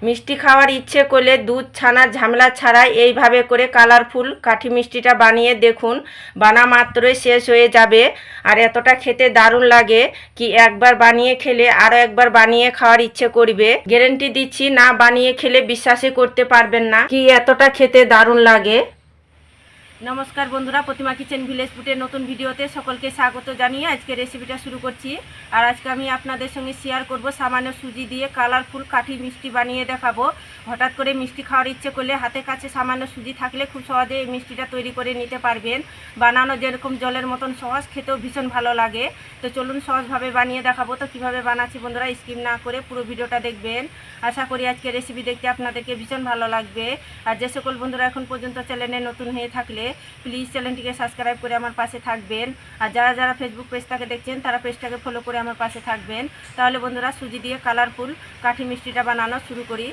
মিষ্টি খাওয়ার ইচ্ছে করলে দুধ ছানার ঝামেলা ছাড়াই এইভাবে করে কালারফুল কাঠি মিষ্টিটা বানিয়ে দেখুন। বানা মাত্রই শেষ হয়ে যাবে আর এতটা খেতে দারুণ লাগে কি একবার বানিয়ে খেলে আরও একবার বানিয়ে খাওয়ার ইচ্ছে করবে। গ্যারেন্টি দিচ্ছি, না বানিয়ে খেলে বিশ্বাসই করতে পারবেন না কি এতটা খেতে দারুণ লাগে। নমস্কার বন্ধুরা, প্রতিমা কিচেন ভিলেজ ফুডের নতুন ভিডিওতে সকলকে স্বাগত জানিয়ে আজকে রেসিপিটা শুরু করছি। আর আজকে আমি আপনাদের সঙ্গে শেয়ার করব সামান্য সুজি দিয়ে কালারফুল কাঠি মিষ্টি বানিয়ে দেখাবো। হঠাৎ করে মিষ্টি খাওয়ার ইচ্ছে করলে হাতের কাছে সামান্য সুজি থাকলে খুব সহজে এই মিষ্টিটা তৈরি করে নিতে পারবেন। বানানো যেরকম জলের মতন সহজ, খেতেও ভীষণ ভালো লাগে। তো চলুন সহজভাবে বানিয়ে দেখাবো। তো কীভাবে বানাচ্ছি বন্ধুরা স্কিপ না করে পুরো ভিডিওটা দেখবেন। আশা করি আজকে রেসিপি দেখতে আপনাদেরকে ভীষণ ভালো লাগবে। আর যে সকল বন্ধুরা এখন পর্যন্ত চ্যানেলে নতুন হয়ে থাকলে প্লিজ চ্যানেলটিকে সাবস্ক্রাইব করে আমার পাশে থাকবেন। আর যারা যারা ফেসবুক পেজটাকে দেখছেন তারা পেজটাকে ফলো করে আমার পাশে থাকবেন। তাহলে বন্ধুরা সুজি দিয়ে কালারফুল কাঠি মিষ্টিটা বানানো শুরু করি।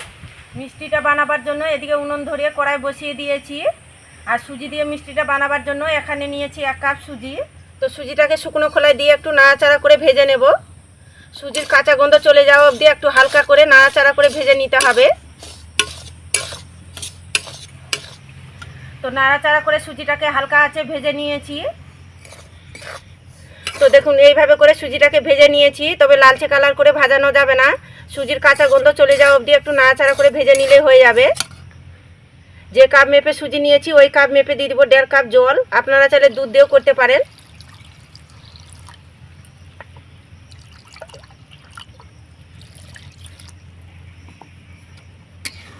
মিষ্টিটা বানাবার জন্য এদিকে উনুন ধরিয়ে কড়াই বসিয়ে দিয়েছি। আর সুজি দিয়ে মিষ্টিটা বানাবার জন্য এখানে নিয়েছি 1 কাপ সুজি। তো সুজিটাকে শুকনো খোলায় দিয়ে একটু নাড়াচাড়া করে ভেজে নেব। সুজির কাঁচা গন্ধ চলে যাওয়া অবধি একটু হালকা করে নাড়াচাড়া করে ভেজে নিতে হবে। তো নাড়াচাড়া করে সুজিটাকে হালকা আঁচে ভেজে নিয়েছি। তো দেখুন এইভাবে করে সুজিটাকে ভেজে নিয়েছি, তবে লালচে কালার করে ভাজানো যাবে না। সুজির কাঁচা গন্ধ চলে যাওয়া অবধি একটু নাড়াচাড়া করে ভেজে নিলে হয়ে যাবে। যে কাপ মেপে সুজি নিয়েছি ওই কাপ মেপে দিয়ে দিব 1.5 কাপ জল। আপনারা চাইলে দুধ দিয়েও করতে পারেন।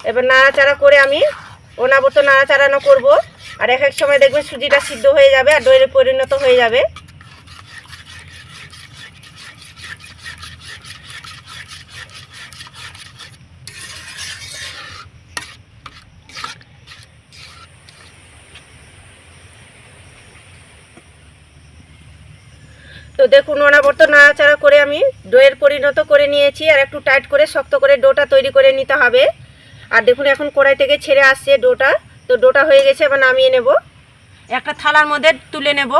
এবার নাড়াচাড়া করে আমি অনাবর্ত নাড়াচাড়ানো করব। আর এক এক সময় দেখবেন সুজিটা সিদ্ধ হয়ে যাবে আর দইয়ে পরিণত হয়ে যাবে। তো দেখুন অনাবর্ত নাড়াচাড়া করে আমি ডোয়ের পরিণত করে নিয়েছি। আর একটু টাইট করে শক্ত করে ডোটা তৈরি করে নিতে হবে। আর দেখুন এখন কড়াই থেকে ছেড়ে আসছে ডোটা। তো ডোটা হয়ে গেছে, এবার নামিয়ে নেব। একটা থালার মধ্যে তুলে নেব।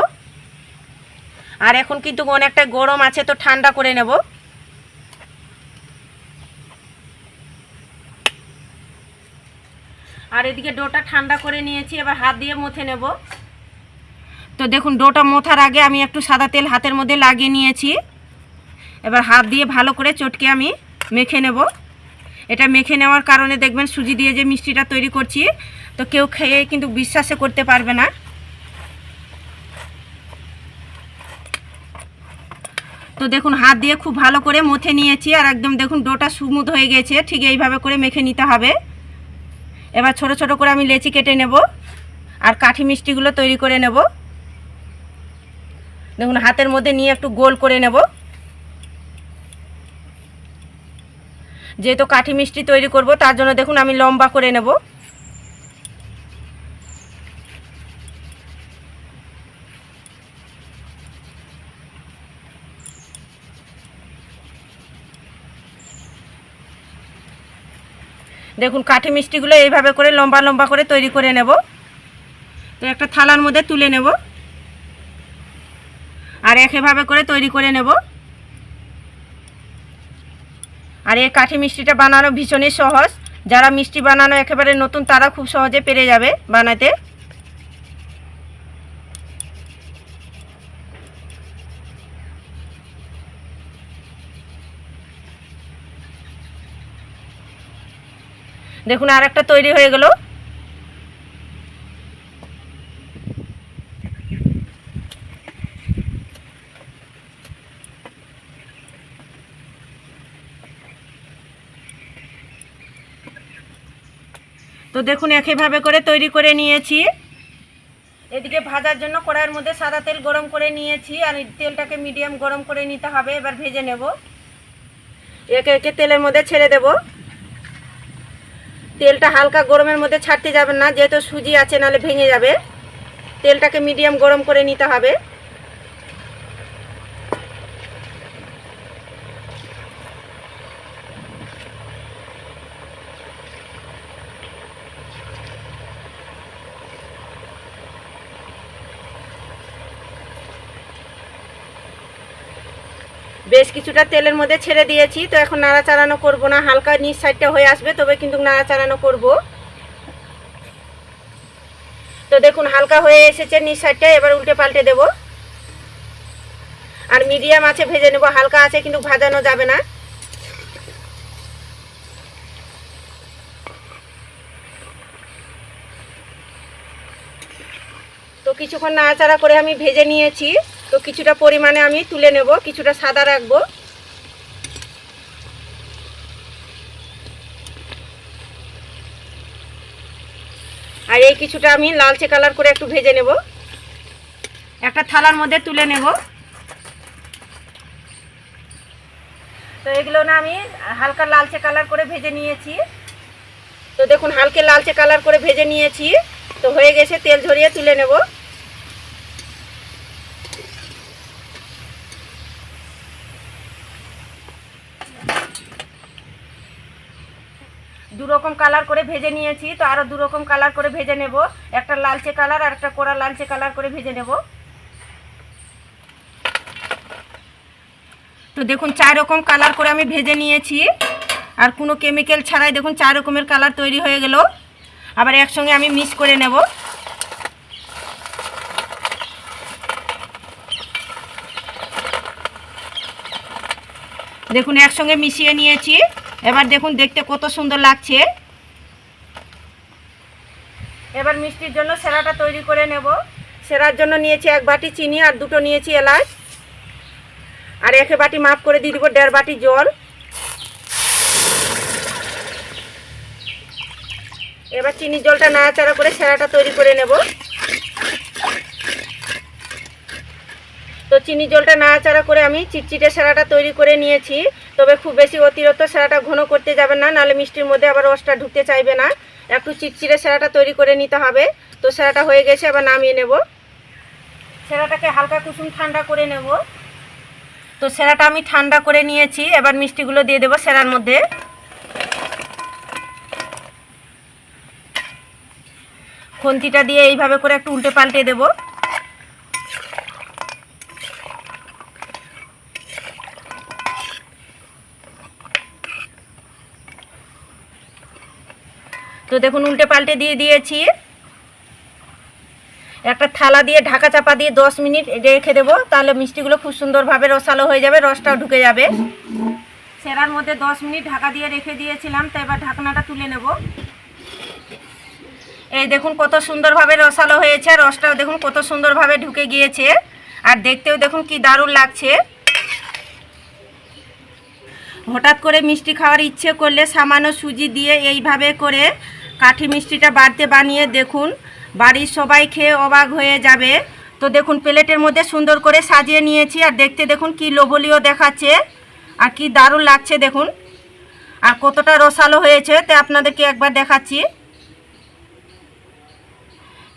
আর এখন কিন্তু অনেকটা গরম আছে, তো ঠান্ডা করে নেব। আর এদিকে ডোটা ঠান্ডা করে নিয়েছি, এবার হাত দিয়ে মথে নেব। তো দেখুন ডোটা মথার আগে আমি একটু সাদা তেল হাতের মধ্যে লাগিয়ে নিয়েছি। এবার হাত দিয়ে ভালো করে চটকে আমি মেখে নেব। এটা মেখে নেওয়ার কারণে দেখবেন সুজি দিয়ে যে মিষ্টিটা তৈরি করছি তো কেউ খেয়ে কিন্তু বিশ্বাসে করতে পারবে না। তো দেখুন হাত দিয়ে খুব ভালো করে মথে নিয়েছি আর একদম দেখুন ডোটা স্মুথ হয়ে গেছে। ঠিক এইভাবে করে মেখে নিতে হবে। এবার ছোট ছোট করে আমি লেচি কেটে নেব আর কাঠি মিষ্টিগুলো তৈরি করে নেব। দেখুন হাতের মধ্যে নিয়ে একটু গোল করে নেব। যেহেতু কাঠি মিষ্টি তৈরি করব তার জন্য দেখুন আমি লম্বা করে নেব। দেখুন কাঠি মিষ্টিগুলো এইভাবে করে লম্বা লম্বা করে তৈরি করে নেব। তো একটা থালার মধ্যে তুলে নেব আর একইভাবে করে তৈরি করে নেব। আর এই কাঠি মিষ্টিটা বানানো ভীষণই সহজ। যারা মিষ্টি বানানো একেবারে নতুন তারা খুব সহজে পেরে যাবে বানাতে। দেখুন আর একটা তৈরি হয়ে গেল। তো দেখুন একইভাবে করে তৈরি করে নিয়েছি। এদিকে ভাজার জন্য কড়াইয়ের মধ্যে সাদা তেল গরম করে নিয়েছি আর তেলটাকে মিডিয়াম গরম করে নিতে হবে। এবার ভেজে নেব। একে একে তেলের মধ্যে ছেড়ে দেব। তেলটা হালকা গরমের মধ্যে ছাড়তে যাবেন না, যেহেতু সুজি আছে নাহলে ভেঙে যাবে। তেলটাকে মিডিয়াম গরম করে নিতে হবে। বেশ কিছুটা তেলের মধ্যে ছেড়ে দিয়েছি। তো এখন নাড়াচাড়ানো করব না, হালকা নিচ সাইডটা হয়ে আসবে তবে কিন্তু নাড়াচাড়ানো করব। তো দেখুন হালকা হয়ে এসেছে নিচ সাইডটা, এবার উল্টে পাল্টে দেব। আর মিডিয়াম আছে ভেজে নেব, হালকা আছে কিন্তু ভাজানো যাবে না। তো কিছুক্ষণ নাড়াচাড়া করে আমি ভেজে নিয়েছি। তো কিছুটা পরিমাণে আমি তুলে নেব, কিছুটা সাদা রাখবো। আর এই কিছুটা আমি লালচে কালার করে একটু ভেজে নেব। একটা থালার মধ্যে তুলে নেব। তো এগুলো না আমি হালকা লালচে কালার করে ভেজে নিয়েছি। তো দেখুন হালকা লালচে কালার করে ভেজে নিয়েছি। তো হয়ে গেছে, তেল ঝরিয়ে তুলে নেব। দুরকম কালার করে ভেজে নিয়েছি। তো আরও দুরকম কালার করে ভেজে নেব, একটা লালচে কালার আর একটা কড়া লালচে কালার করে ভেজে নেব। তো দেখুন 4 রকম কালার করে আমি ভেজে নিয়েছি, আর কোনো কেমিক্যাল ছাড়াই দেখুন 4 রকমের কালার তৈরি হয়ে গেল। আবার একসঙ্গে আমি মিক্স করে নেব। দেখুন একসঙ্গে মিশিয়ে নিয়েছি। এবার দেখুন দেখতে কত সুন্দর লাগছে। এবার মিষ্টির জন্য সেরাটা তৈরি করে নেব। সেরার জন্য নিয়েছি 1 বাটি চিনি আর 2টো নিয়েছি এলাচ, আর 1 বাটি মাপ করে দিয়ে দিব 1.5 বাটি জল। এবার চিনির জলটা নাড়াচাড়া করে সেরাটা তৈরি করে নেব। তো চিনি জলটা নাড়াচাড়া করে আমি চিটচিটে সেরাটা তৈরি করে নিয়েছি। তবে খুব বেশি অতিরিক্ত সেরাটা ঘন করতে যাবেন না, নাহলে মিষ্টির মধ্যে আবার রসটা ঢুকতে চাইবে না। একটু চিটচিটে সেরাটা তৈরি করে নিতে হবে। তো সেরাটা হয়ে গেছে, এবার নামিয়ে নেব। সেরাটাকে হালকা কুসুম ঠান্ডা করে নেব। তো সেরাটা আমি ঠান্ডা করে নিয়েছি। এবার মিষ্টিগুলো দিয়ে দেব সেরার মধ্যে। খুন্তিটা দিয়ে এইভাবে করে একটু উল্টে পাল্টে দেব। তো দেখুন উল্টে পাল্টে দিয়ে দিয়েছি। একটা থালা দিয়ে ঢাকা চাপা দিয়ে 10 মিনিট রেখে দেবো, তাহলে মিষ্টিগুলো খুব সুন্দরভাবে রসালো হয়ে যাবে, রসটাও ঢুকে যাবে। সেরার মধ্যে 10 মিনিট ঢাকা দিয়ে রেখে দিয়েছিলাম। তো এবার ঢাকনাটা তুলে নেব। এই দেখুন কত সুন্দরভাবে রসালো হয়েছে, রসটাও দেখুন কত সুন্দরভাবে ঢুকে গিয়েছে, আর দেখতেও দেখুন কি দারুণ লাগছে। হঠাৎ করে মিষ্টি খাওয়ার ইচ্ছে করলে সামান্য সুজি দিয়ে এইভাবে করে কাঠি মিষ্টিটা বাড়িতে বানিয়ে দেখুন, বাড়ির সবাই খেয়ে অবাক হয়ে যাবে। তো দেখুন প্লেটের মধ্যে সুন্দর করে সাজিয়ে নিয়েছি, আর দেখতে দেখুন কি লোভনীয় দেখাচ্ছে আর কি দারুণ লাগছে দেখুন, আর কতটা রসালো হয়েছে তা আপনাদেরকে একবার দেখাচ্ছি।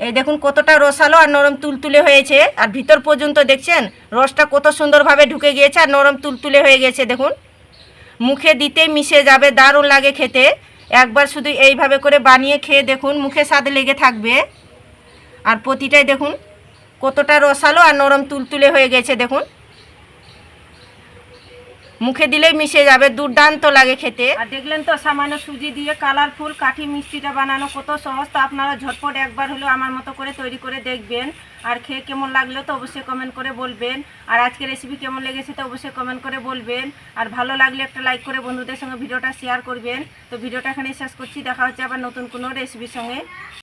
এই দেখুন কতটা রসালো আর নরম তুলতুলে হয়েছে, আর ভিতর পর্যন্ত দেখছেন রসটা কত সুন্দরভাবে ঢুকে গিয়েছে আর নরম তুলতুলে হয়ে গেছে। দেখুন মুখে দিতেই মিশে যাবে, দারুণ লাগে খেতে। একবার শুধু এইভাবে করে বানিয়ে খেয়ে দেখুন, মুখে স্বাদ লেগে থাকবে। আর প্রতিটাই দেখুন কতটা রসালো আর নরম তুলতুলে হয়ে গেছে। দেখুন মুখে দিলেই মিশে যাবে, দুর্দান্ত লাগে খেতে। আর দেখলেন তো সামান্য সুজি দিয়ে কালারফুল কাঠি মিষ্টিটা বানানো কত সহজ। তো আপনারা ঝটপট একবার হলেও আমার মতো করে তৈরি করে দেখবেন, আর খেয়ে কেমন লাগলো তো অবশ্যই কমেন্ট করে বলবেন। আর আজকের রেসিপি কেমন লেগেছে তো অবশ্যই কমেন্ট করে বলবেন। আর ভালো লাগলে একটা লাইক করে বন্ধুদের সঙ্গে ভিডিওটা শেয়ার করবেন। তো ভিডিওটা এখানে শেষ করছি, দেখা হচ্ছে আবার নতুন কোনো রেসিপির সঙ্গে।